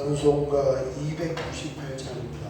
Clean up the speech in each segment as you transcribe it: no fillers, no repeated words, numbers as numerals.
찬송가 298장입니다.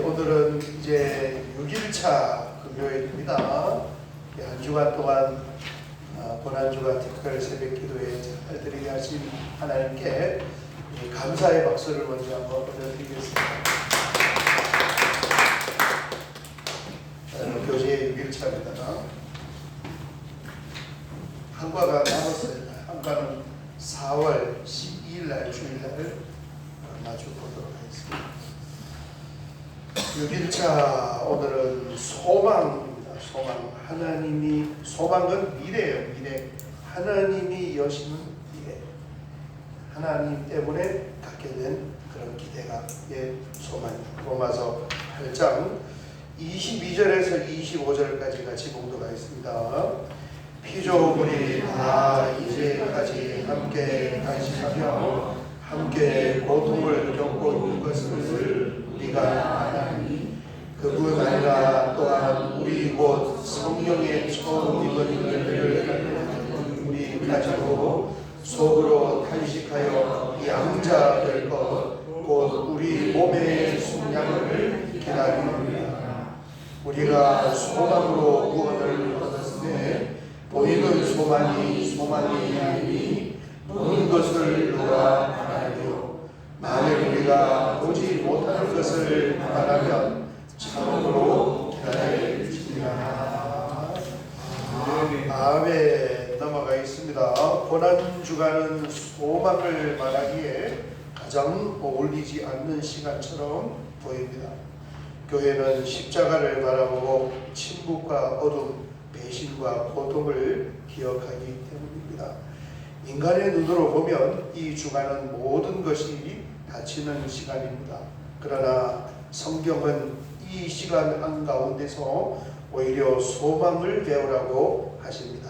오늘은 이제 6일차 금요일입니다. 한 주간 동안 고난주간 특별 새벽 기도에 잘 드리게 하신 하나님께 감사의 박수를 먼저 한번 올려드리겠습니다. 교제의 6일차입니다. 한과가 남았어요. 한과는 4월 12일 날 주일날 마주 보도록 하겠습니다. 6일차 오늘은 소망입니다. 소망. 소망은 미래예요. 미래. 하나님이 여시는 미래. 하나님 때문에 갖게 된 그런 기대가 소망입니다. 로마서 8장 22절에서 25절까지 같이 봉독하겠습니다. 피조물이 다 이제까지 함께 간식하며 함께 고통을 겪고 있는 것을 우리가 아나니 그뿐 아니라 또한 우리 곧 성령의 처음 입은 은혜를 우리 가지고 속으로 탄식하여 양자 될 것 곧 우리 몸의 숙량을 기다립니다. 우리가 소망으로 구원을 얻었으되 보이는 소망이 아니니 보는 것을 누가 바라리요. 만일 우리가 보지 못하는 것을 바라면 참으로 기다릴지니라. 아멘. 넘어가겠습니다. 고난주간은 소망을 말하기에 가장 어울리지 않는 시간처럼 보입니다. 교회는 십자가를 바라보고 침묵과 어둠, 배신과 고통을 기억하기 때문입니다. 인간의 눈으로 보면 이 주간은 모든 것이 닫히는 시간입니다. 그러나 성경은 이 시간 한가운데서 오히려 소망을 배우라고 하십니다.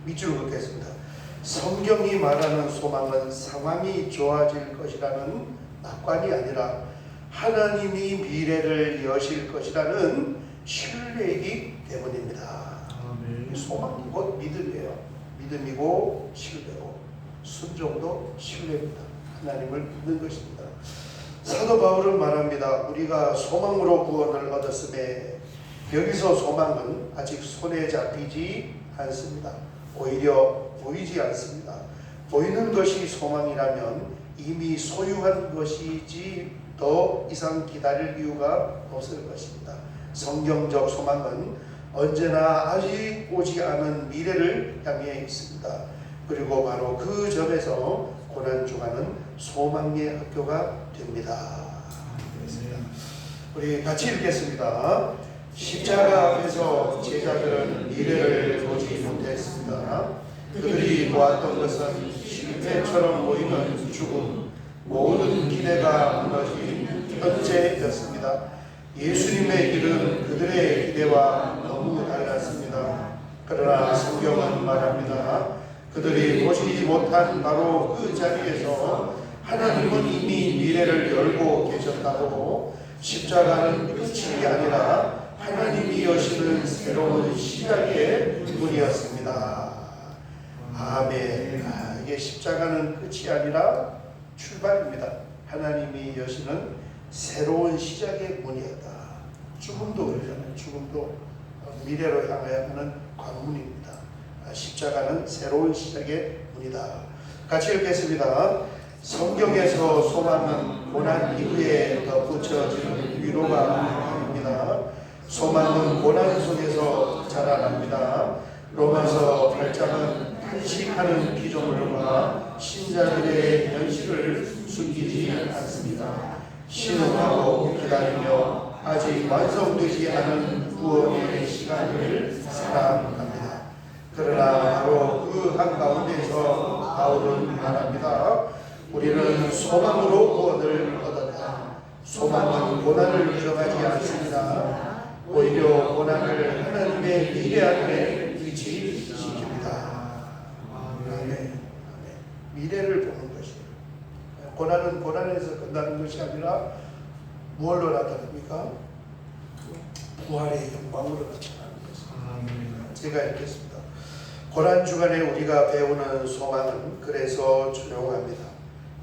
밑줄 긋겠습니다. 성경이 말하는 소망은 상황이 좋아질 것이라는 낙관이 아니라 하나님이 미래를 여실 것이라는 신뢰이기 때문입니다. 소망이 곧 믿음이에요. 믿음이고 신뢰고 순종도 신뢰입니다. 하나님을 믿는 것입니다. 사도 바울은 말합니다. 우리가 소망으로 구원을 얻었음에 여기서 소망은 아직 손에 잡히지 않습니다. 오히려 보이지 않습니다. 보이는 것이 소망이라면 이미 소유한 것이지 더 이상 기다릴 이유가 없을 것입니다. 성경적 소망은 언제나 아직 오지 않은 미래를 향해 있습니다. 그리고 바로 그 점에서 고난주간은 소망의 학교가 됩니다. 우리 같이 읽겠습니다. 십자가 앞에서 제자들은 미래를 보지 못했습니다. 그들이 보았던 것은 실패처럼 보이는 죽음, 모든 기대가 무너진 현재였습니다. 예수님의 길은 그들의 기대와 너무 달랐습니다. 그러나 성경은 말합니다. 그들이 보지 못한 바로 그 자리에서 하나님은 이미 미래를 열고 계셨다고 십자가는 끝이 아니라 하나님이 여시는 새로운 시작의 문이었습니다. 아멘. 이게 십자가는 끝이 아니라 출발입니다. 하나님이 여시는 새로운 시작의 문이었다. 죽음도 그러잖아요. 죽음도 미래로 향하여 가는 관문입니다. 십자가는 새로운 시작의 문이다. 같이 읽겠습니다. 성경에서 소망은 고난 이후에 덧붙여지는 위로가 아닙니다. 소망은 고난 속에서 자라납니다. 로마서 8장은 탄식하는 피조물과 신자들의 현실을 숨기지 않습니다. 신음하고 기다리며 아직 완성되지 않은 구원의 시간을 사랑합니다. 그러나 바로 그 한가운데서 바울은 말합니다. 우리는 소망으로 구원을 얻었다. 소망은 고난을 부정하지 않습니다. 오히려 고난을 하나님의 미래함에 위치시킵니다. 아멘. 미래를 보는 것이에요. 고난은 고난에서 끝나는 것이 아니라 무엇로 나타납니까? 부활의 영광으로 나타나는 것입니다. 제가 읽겠습니다. 고난주간에 우리가 배우는 소망은 그래서 조용합니다.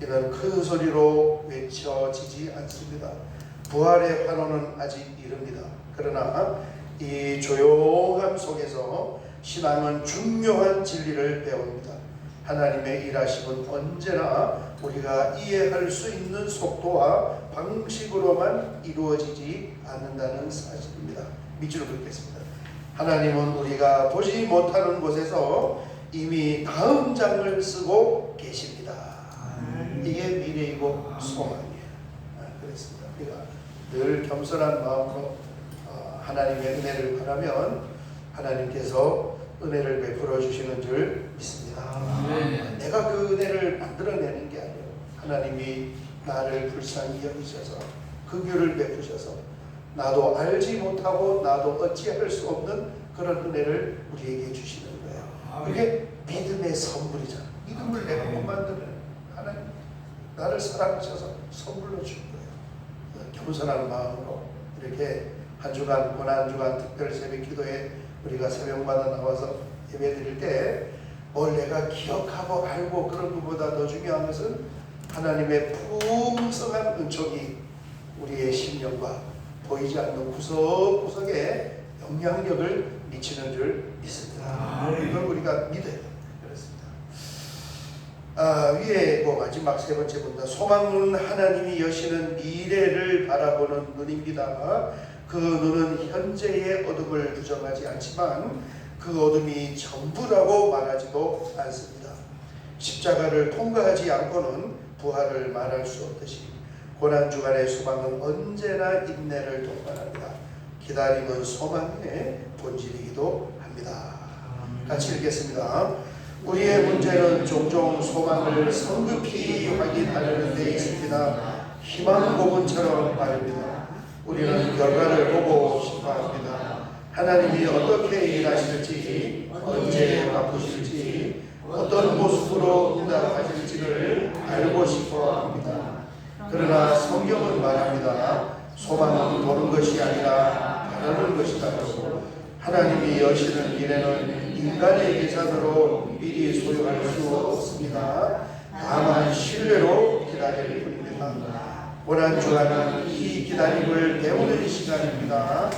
이는 큰 소리로 외쳐지지 않습니다. 부활의 환호는 아직 이릅니다. 그러나 이 조용함 속에서 신앙은 중요한 진리를 배웁니다. 하나님의 일하심은 언제나 우리가 이해할 수 있는 속도와 방식으로만 이루어지지 않는다는 사실입니다. 밑줄을 긋겠습니다. 하나님은 우리가 보지 못하는 곳에서 이미 다음 장을 쓰고 계십니다. 이게 미래이고 소망입니다. 그랬습니다. 우리가 늘 겸손한 마음으로 하나님의 은혜를 바라면 하나님께서 은혜를 베풀어 주시는 줄 믿습니다. 내가 그 은혜를 만들어내는 게 아니에요. 하나님이 나를 불쌍히 여기셔서 그 규를 베푸셔서 나도 알지 못하고 나도 어찌할 수 없는 그런 은혜를 우리에게 주시는 거예요. 그게 믿음의 선물이잖아. 믿음을 내가 못 만드는 하나님 나를 사랑하셔서 선물로 준 거예요. 겸손한 마음으로 이렇게 한 주간 고난 주간 특별 새벽 기도에 우리가 새벽마다 나와서 예배 드릴 때 뭘 내가 기억하고 알고 그런 것보다 더 중요한 것은 하나님의 풍성한 은총이 우리의 심령과 보이지 않는 구석구석에 영향력을 미치는 줄 믿습니다. 이걸 우리가 믿어야 됩니다. 그렇습니다. 위에 마지막 세 번째 본다. 소망은 하나님이 여시는 미래를 바라보는 눈입니다. 그 눈은 현재의 어둠을 부정하지 않지만 그 어둠이 전부라고 말하지도 않습니다. 십자가를 통과하지 않고는 부활을 말할 수 없듯이 고난주간의 소망은 언제나 인내를 동반합니다. 기다림은 소망의 본질이기도 합니다. 같이 읽겠습니다. 우리의 문제는 종종 소망을 성급히 확인하려는 데 있습니다. 희망 고문처럼 말입니다. 우리는 결과를 보고 싶어합니다. 하나님이 어떻게 일하실지, 언제 바꾸실지, 어떤 모습으로 응답하실지를 알고 싶어합니다. 그러나 성경은 말합니다. 소망은 보는 것이 아니라 바라는 것이다고. 하나님이 여시는 미래는 인간의 계산으로 미리 소유할 수 없습니다. 다만 신뢰로 기다릴 뿐입니다. 고난주간은 이 기다림을 배우는 시간입니다.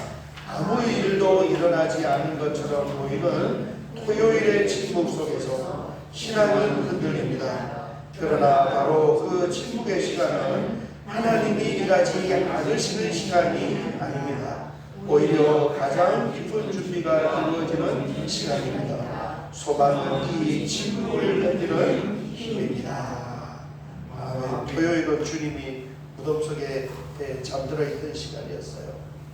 아무 일도 일어나지 않은 것처럼 보이는 토요일의 침묵 속에서 신앙은 흔들립니다. 그러나 바로 그 침묵의 시간은 하나님이 일하지 않으시는 시간이 아닙니다. 오히려 가장 깊은 준비가 이루어지는 시간입니다. 소망은 이 침묵을 견디는 힘입니다. 토요일은 주님이 무덤 속에 잠들어 있던 시간이었어요.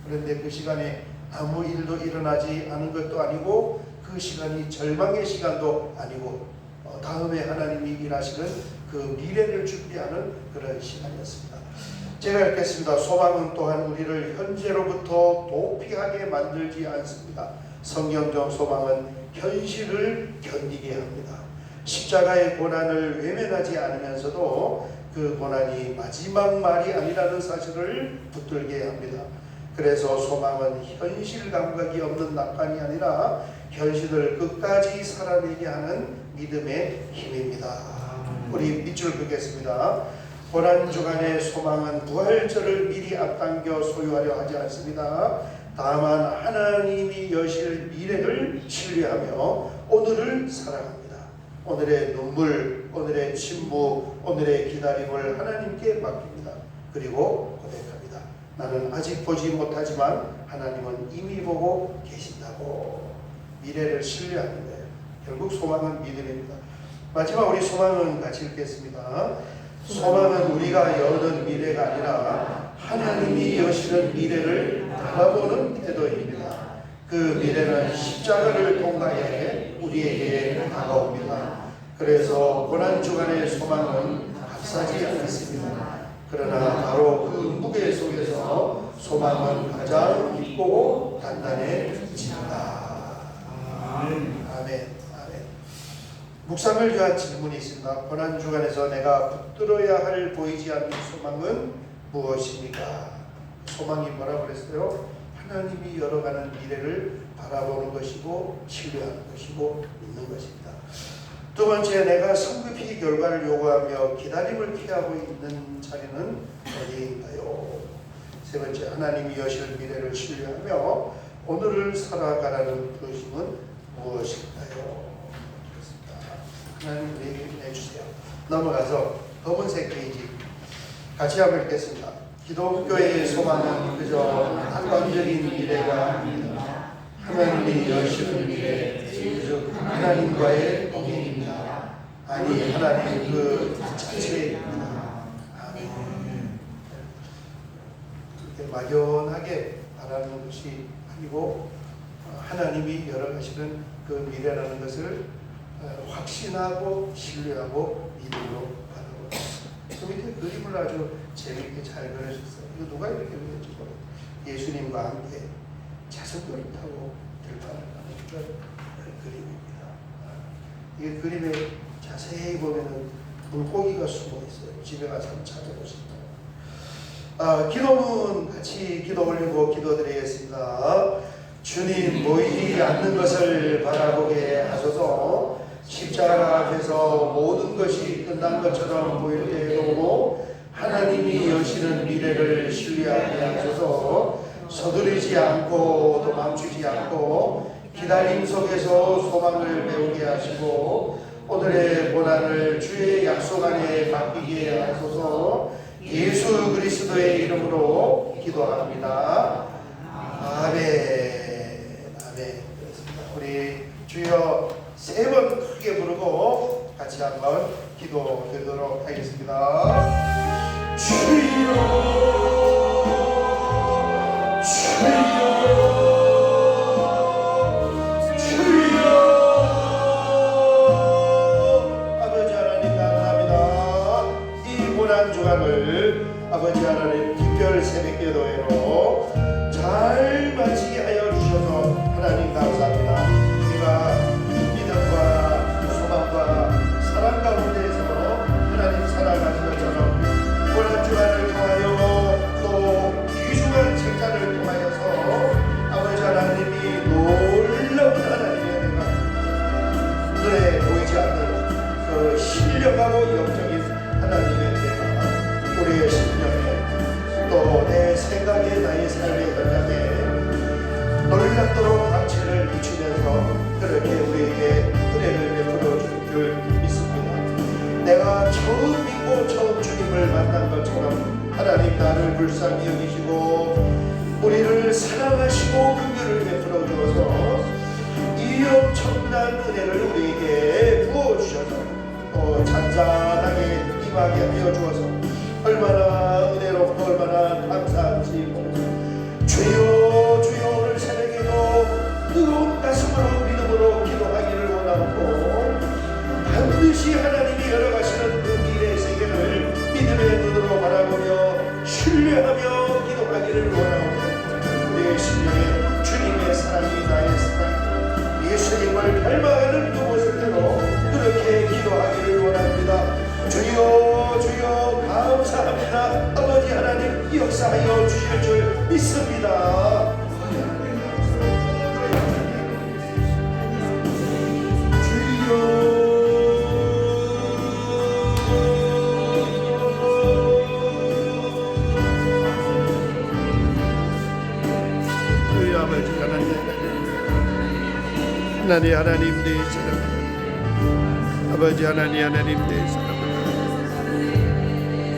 그런데 그 시간에 아무 일도 일어나지 않은 것도 아니고 그 시간이 절망의 시간도 아니고 다음에 하나님이 일하시는 그 미래를 준비하는 그런 시간이었습니다. 제가 읽겠습니다. 소망은 또한 우리를 현재로부터 도피하게 만들지 않습니다. 성경적 소망은 현실을 견디게 합니다. 십자가의 고난을 외면하지 않으면서도 그 고난이 마지막 말이 아니라는 사실을 붙들게 합니다. 그래서 소망은 현실 감각이 없는 낙관이 아니라 현실을 끝까지 살아내게 하는 믿음의 힘입니다. 우리 밑줄 긋겠습니다. 고난주간의 소망은 부활절을 미리 앞당겨 소유하려 하지 않습니다. 다만 하나님이 여실 미래를 신뢰하며 오늘을 사랑합니다. 오늘의 눈물, 오늘의 침묵, 오늘의 기다림을 하나님께 맡깁니다. 그리고 고백합니다. 나는 아직 보지 못하지만 하나님은 이미 보고 계신다고. 미래를 신뢰하는 거예요. 결국 소망은 믿음입니다. 마지막 우리 소망은 같이 읽겠습니다. 소망은 우리가 여는 미래가 아니라 하나님이 여시는 미래를 바라보는 태도입니다. 그 미래는 십자가를 통과해 우리에게 다가옵니다. 그래서 고난주간의 소망은 값싸지 않습니다. 그러나 바로 그 무게 속에서 소망은 가장 깊고 단단해집니다. 아멘. 묵상을 위한 질문이 있습니다. 고난주간에서 내가 붙들어야 할 보이지 않는 소망은 무엇입니까? 소망이 뭐라고 그랬어요? 하나님이 열어가는 미래를 바라보는 것이고 신뢰하는 것이고 믿는 것입니다. 두 번째, 내가 성급히 결과를 요구하며 기다림을 피하고 있는 자리는 어디인가요? 세 번째, 하나님이 여실 미래를 신뢰하며 오늘을 살아가라는 부르심은 무엇일까요? 하나님 우리에게 해주세요. 넘어가서 검은색 페이지 같이 한번 읽겠습니다. 기독교의 소망은 그저 한방적인 미래가 아닙니다. 하나님이 여시는 미래, 즉 하나님과의 동행입니다. 아니 하나님 그 자체입니다. 아멘. 막연하게 바라는 것이 아니고 하나님이 열어가시는 그 미래라는 것을 확신하고 신뢰하고 믿음으로 바라보고 있습니다. 그 밑에 그림을 아주 재밌게 잘 그려주셨어요. 이거 누가 이렇게 그렸지? 예수님과 함께 자전거를 타고 들판을 가는 그런 그림입니다. 이 그림에 자세히 보면은 물고기가 숨어 있어요. 집에 가서 한번 찾아보십니다. 기도문 같이 기도 올리고 기도드리겠습니다. 주님, 보이지 않는 것을 바라보게 하소서. 십자가 앞에서 모든 것이 끝난 것처럼 보일 때에도 하나님이 여시는 미래를 신뢰하게 하소서. 서두르지 않고 또 멈추지 않고 기다림 속에서 소망을 배우게 하시고 오늘의 고난을 주의 약속 안에 맡기게 하소서. 예수 그리스도의 이름으로 기도합니다. 아멘. 아멘. 우리 주여 세 번 크게 부르고 같이 한번 기도 드리도록 하겠습니다. 주여, 주여, 주여. 아버지 하나님 감사합니다. 이 고난 주간을 아버지 하나님 특별 새벽기도회로 잘 마치게 하여 주셔서 하나님 감사합니다. 우리가 믿음과 소망과 사랑 가운데에서 하나님 살아가는 것처럼 고난 주간을 통하여 또 귀중한 책자를 통하여서 아버지 하나님이 놀라운 하나님의 은혜가 눈에 보이지 않는 그 신령하고 영적인 하나님의 은혜가 우리의 심령에 또 내 생각에 나의 삶의 현장에 놀랍도록 방치를 비추면서 그렇게 우리에게 은혜를 베풀어 줄 줄 믿습니다. 내가 처음 믿고 처음 주님을 만난 것처럼 하나님 나를 불쌍히 여기시고 우리를 사랑하시고 긍휼을 베풀어 주어서 이 엄청난 은혜를 우리에게 부어주셔서 또 잔잔하게 임하게 하여 주어서 얼마나 은혜롭고 얼마나 감사한지 주여 주여 오늘 새벽에도 뜨거운 가슴으로 믿음으로 기도하기를 원하고 반드시 하나님이 열어가시는 그 미래의 세계를 믿음의 눈으로 바라보며 신뢰하며 기도하기를 원하고 우리의 심령에 주님의 사랑이 나의 사랑 예수님을 닮아가는 그곳으로 그렇게 기도하기를 원합니다. 주여 주여 감사합니다. 아버지 하나님 역사하여 주실 줄 믿습니다. 주여 아버지 하나님 내 사랑 아버지 하나님 내 사랑